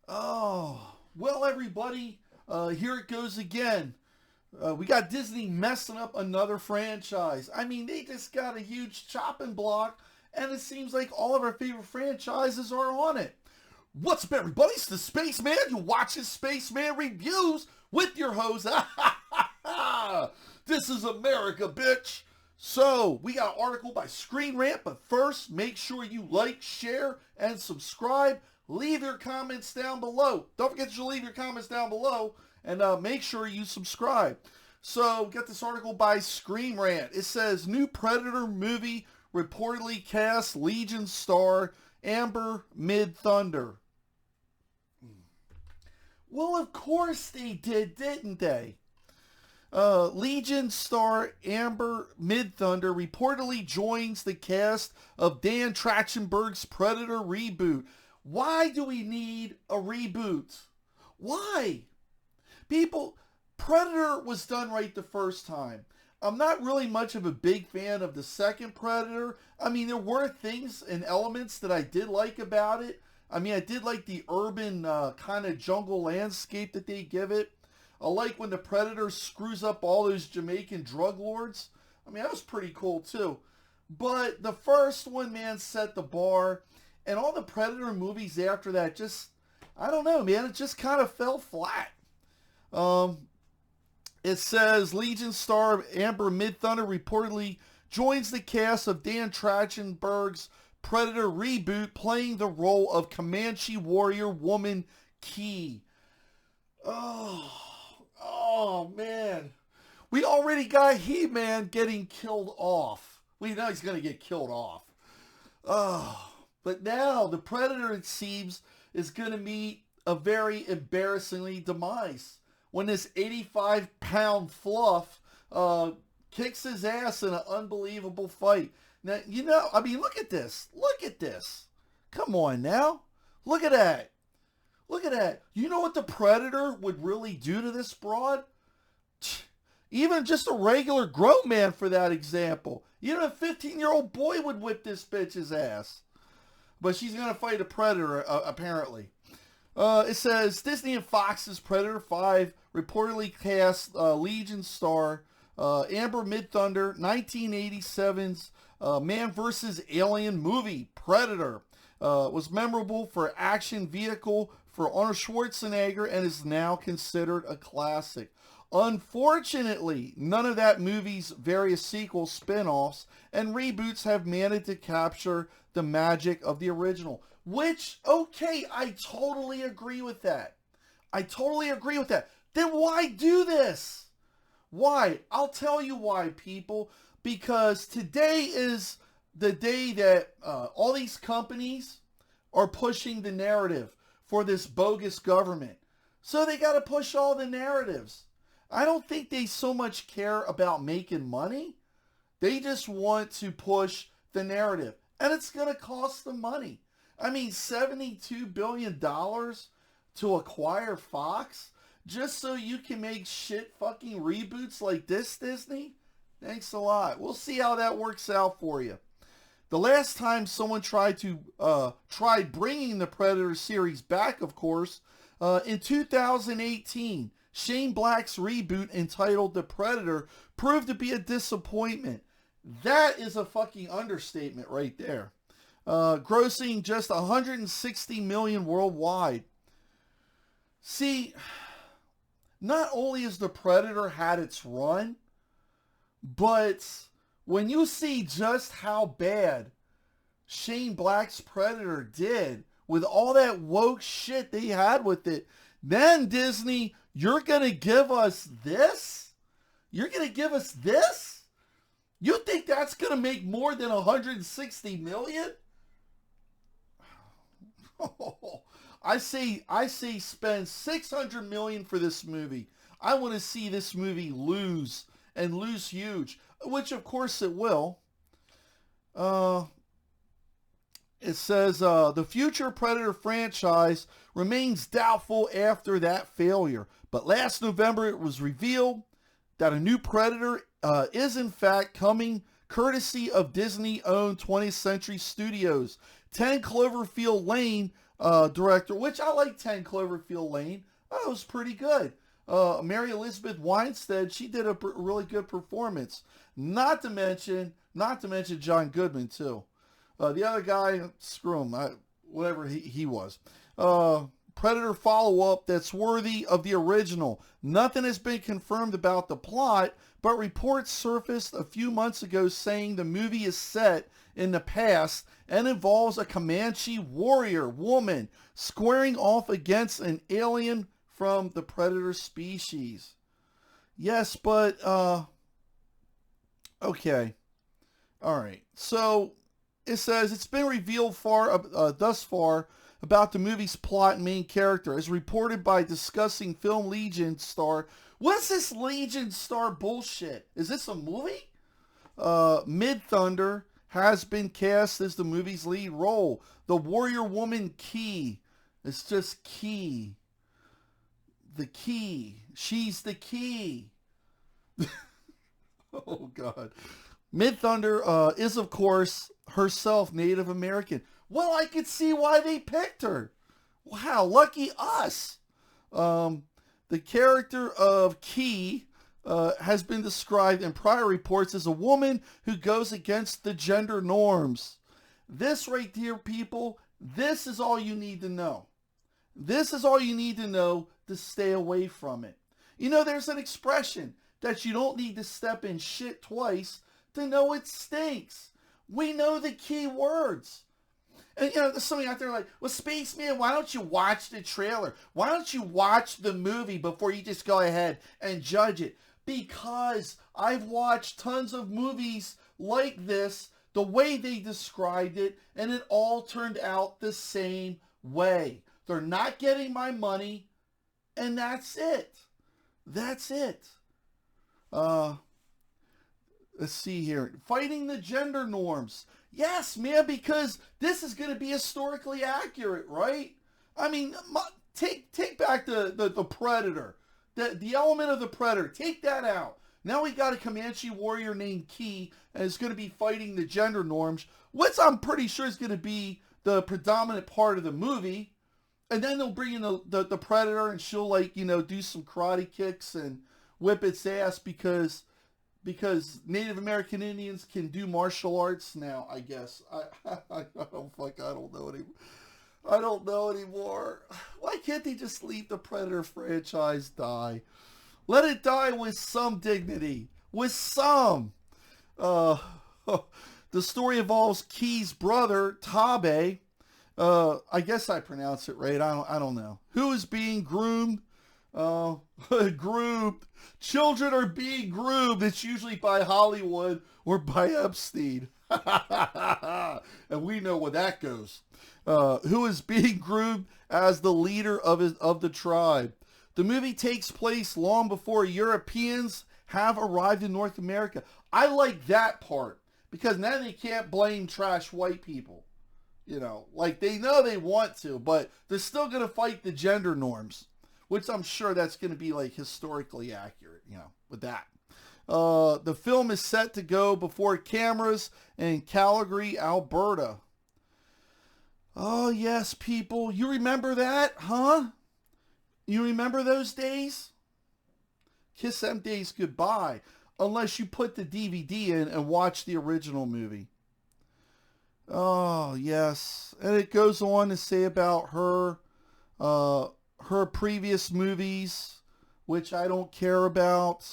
Oh, well, everybody, here it goes again. We got Disney messing up another franchise. I mean, they just got a huge chopping block, and it seems like all of our favorite franchises are on it. What's up, everybody? It's the Spaceman. You watching Spaceman Reviews with your host. This is America, bitch. So, we got an article by Screen Rant, but first, make sure you like, share, and subscribe. Leave your comments down below. Don't forget to leave your comments down below, and make sure you subscribe. So, we got this article by Screen Rant. It says, new Predator movie reportedly cast Legion star Amber Midthunder. Well, of course they did, didn't they? Legion star Amber Midthunder reportedly joins the cast of Dan Trachtenberg's Predator reboot. Why do we need a reboot? Why? People, Predator was done right the first time. I'm not really much of a big fan of the second Predator. I mean, there were things and elements that I did like about it. I mean, I did like the urban kind of jungle landscape that they give it. I like when the Predator screws up all those Jamaican drug lords. I mean, that was pretty cool too. But the first one, man, set the bar. And all the Predator movies after that just, I don't know, man, it just kind of fell flat. It says Legion star Amber Midthunder reportedly joins the cast of Dan Trachtenberg's Predator reboot, playing the role of Comanche warrior woman Key. Oh, man. We already got He-Man getting killed off. We know he's going to get killed off. But now the Predator, it seems, is going to meet a very embarrassingly demise when this 85-pound fluff kicks his ass in an unbelievable fight. Now, you know, I mean, look at this. Look at this. Come on now. Look at that. Look at that. You know what the Predator would really do to this broad? Even just a regular grown man, for that example. Even a 15-year-old boy would whip this bitch's ass. But she's going to fight a Predator, apparently. It says, Disney and Fox's Predator 5 reportedly cast Legion star Amber Midthunder, 1987's Man vs. Alien movie, Predator. Was memorable for action vehicle for Arnold Schwarzenegger and is now considered a classic. Unfortunately, none of that movie's various sequels, spin-offs, and reboots have managed to capture the magic of the original. Which, okay, I totally agree with that. I totally agree with that. Then why do this? Why? I'll tell you why, people. Because today is the day that all these companies are pushing the narrative for this bogus government. So they got to push all the narratives. I don't think they so much care about making money. They just want to push the narrative. And it's going to cost them money. I mean, $72 billion to acquire Fox just so you can make shit fucking reboots like this, Disney? Thanks a lot. We'll see how that works out for you. The last time someone tried bringing the Predator series back, of course, in 2018, Shane Black's reboot entitled The Predator proved to be a disappointment. That is a fucking understatement right there. Grossing just $160 million worldwide. See, not only has The Predator had its run, but when you see just how bad Shane Black's Predator did with all that woke shit they had with it, then Disney, you're going to give us this? You're going to give us this? You think that's going to make more than $160 million? I say spend $600 million for this movie. I want to see this movie lose and lose huge, which of course it will. It says the future Predator franchise remains doubtful after that failure, but last November it was revealed that a new Predator is in fact coming courtesy of Disney-owned 20th Century Studios. 10 Cloverfield Lane director, which I like 10 Cloverfield Lane. That was pretty good. Mary Elizabeth Winstead, she did a really good performance. Not to mention John Goodman too. The other guy, screw him, whatever he was. Predator follow-up that's worthy of the original. Nothing has been confirmed about the plot, but reports surfaced a few months ago saying the movie is set in the past and involves a Comanche warrior woman squaring off against an alien from the Predator species. Yes, but, okay. All right. So it says it's been revealed thus far about the movie's plot and main character, as reported by discussing film Legion star. What's this Legion star bullshit? Is this a movie? Mid-Thunder has been cast as the movie's lead role. The warrior woman Key. It's just Key. The Key. She's the key. Oh, God. Mid-Thunder is, of course, herself Native American. Well, I could see why they picked her. Wow, lucky us. The character of Key has been described in prior reports as a woman who goes against the gender norms. This right here, people, this is all you need to know. This is all you need to know to stay away from it. You know, there's an expression that you don't need to step in shit twice to know it stinks. We know the key words. And, you know, there's somebody out there like, well, Spaceman, why don't you watch the trailer? Why don't you watch the movie before you just go ahead and judge it? Because I've watched tons of movies like this, the way they described it, and it all turned out the same way. They're not getting my money, and that's it. That's it. Let's see here. Fighting the gender norms. Yes, man, because this is going to be historically accurate, right? I mean, take back the Predator. The element of the Predator. Take that out. Now we got a Comanche warrior named Key, and it's going to be fighting the gender norms, which I'm pretty sure is going to be the predominant part of the movie. And then they'll bring in the Predator, and she'll, like, you know, do some karate kicks and whip its ass because Native American Indians can do martial arts now, I guess. I don't know anymore. I don't know anymore. Why can't they just leave the Predator franchise die? Let it die with some dignity. With some. The story involves Key's brother, Tabe. I guess I pronounce it right. I don't know. Who is being groomed? Groomed. Children are being groomed. It's usually by Hollywood or by Epstein. And we know where that goes. Who is being groomed as the leader of the tribe. The movie takes place long before Europeans have arrived in North America. I like that part because now they can't blame trash white people. You know, like they know they want to, but they're still going to fight the gender norms, which I'm sure that's going to be like historically accurate, you know, with that. The film is set to go before cameras in Calgary, Alberta. Oh, yes, people. You remember that, huh? You remember those days? Kiss them days goodbye, unless you put the DVD in and watch the original movie. Oh, yes. And it goes on to say about her previous movies, which I don't care about.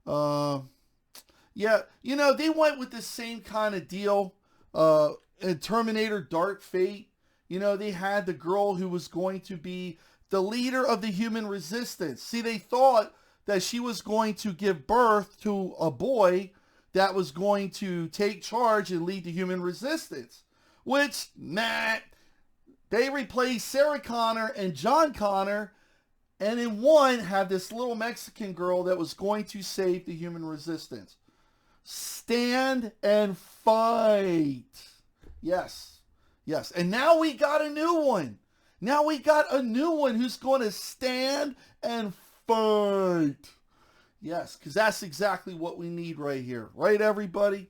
Yeah, you know, they went with the same kind of deal in Terminator Dark Fate. You know, they had the girl who was going to be the leader of the human resistance. See, they thought that she was going to give birth to a boy that was going to take charge and lead the human resistance. Which, nah, they replaced Sarah Connor and John Connor, and in one had this little Mexican girl that was going to save the human resistance. Stand and fight. Yes. Yes. And now we got a new one. Now we got a new one who's going to stand and fight. Yes, because that's exactly what we need right here. Right, everybody?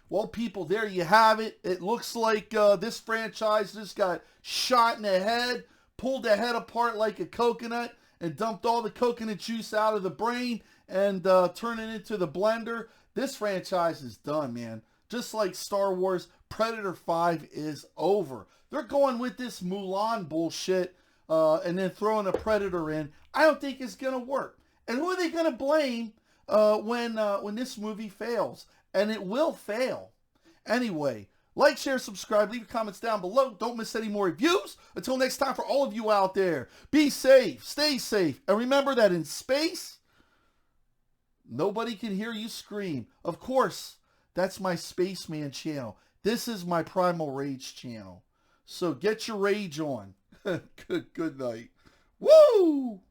Well, people, there you have it. It looks like this franchise just got shot in the head, pulled the head apart like a coconut, and dumped all the coconut juice out of the brain and turned it into the blender. This franchise is done, man. Just like Star Wars, Predator 5 is over. They're going with this Mulan bullshit and then throwing a Predator in. I don't think it's going to work. And who are they going to blame when this movie fails? And it will fail. Anyway, like, share, subscribe, leave your comments down below. Don't miss any more reviews. Until next time, for all of you out there, be safe, stay safe, and remember that in space, nobody can hear you scream. Of course, that's my Spaceman channel. This is my Primal Rage channel. So get your rage on. Good night. Woo!